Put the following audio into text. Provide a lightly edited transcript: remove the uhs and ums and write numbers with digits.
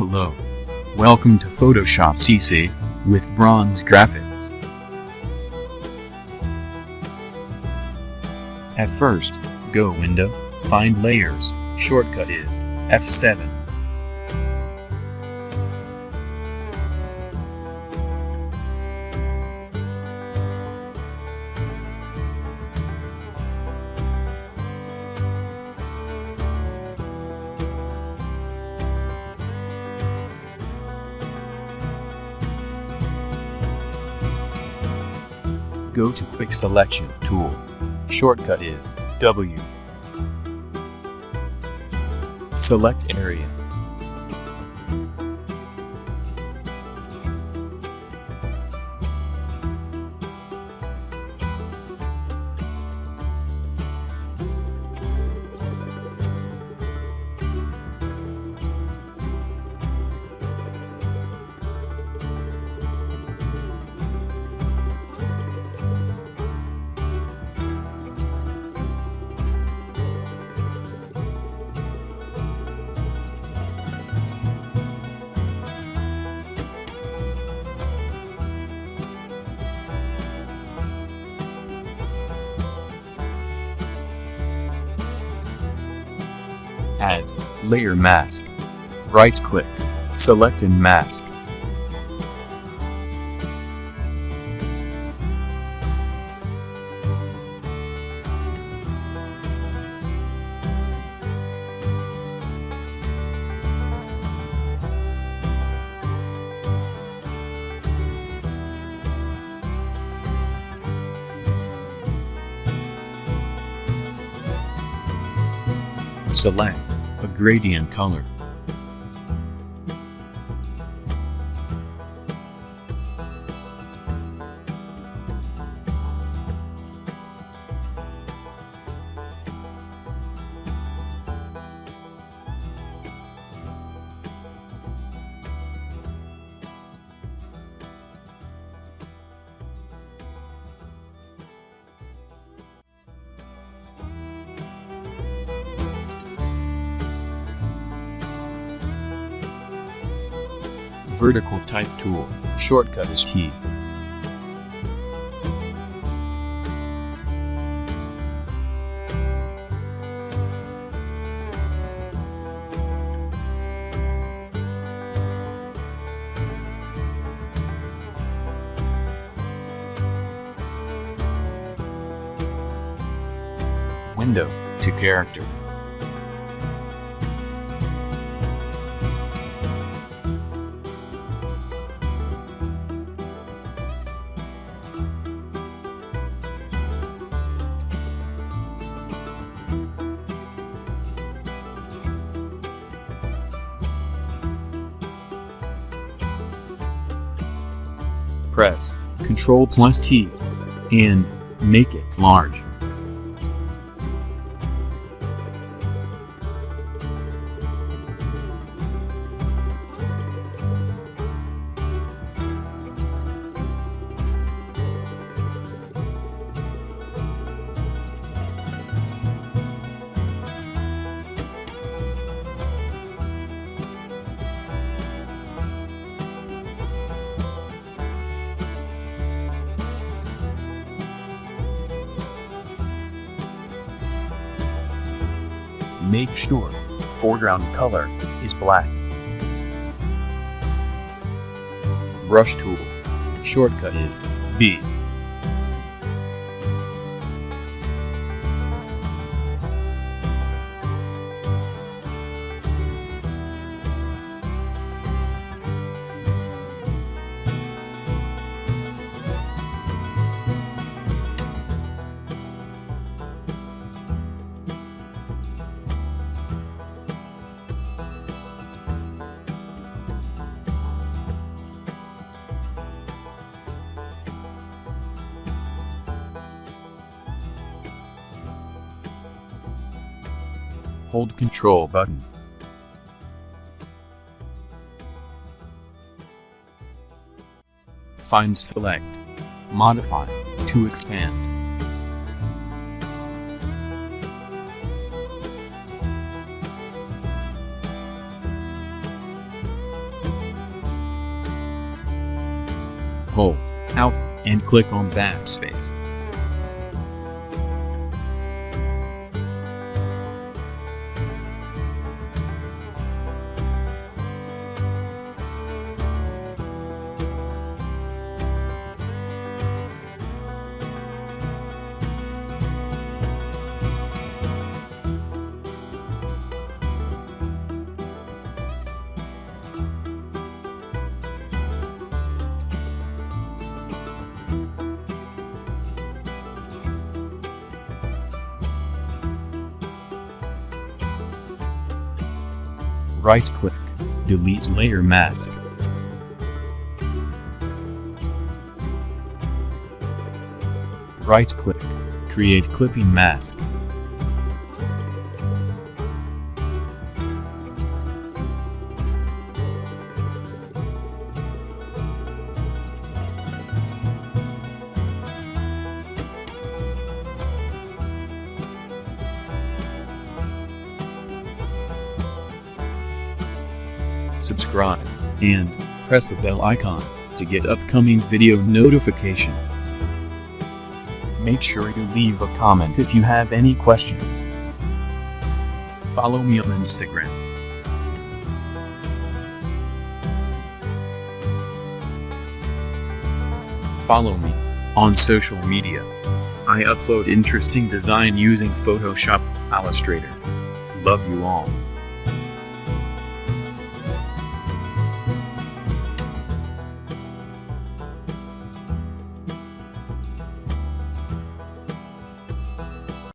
Hello. Welcome to Photoshop CC with Bronze Graphics. At first, go Window, find Layers, shortcut is F7. Go to Quick Selection tool. Shortcut is W. Select Area. Add Layer Mask. Right-click, select and mask. Select a gradient color. Vertical Type tool. Shortcut is T. Window to Character. Press Ctrl+T and make it large. Make sure foreground color is black. Brush tool. Shortcut is B. Hold Ctrl button. Find Select, Modify to expand. hold Alt and click on backspace. Right-click, delete layer mask. Right-click, create clipping mask. Subscribe, and press the bell icon to get upcoming video notification. Make sure you leave a comment if you have any questions. Follow me on Instagram. Follow me on social media. I upload interesting design using Photoshop, Illustrator. Love you all.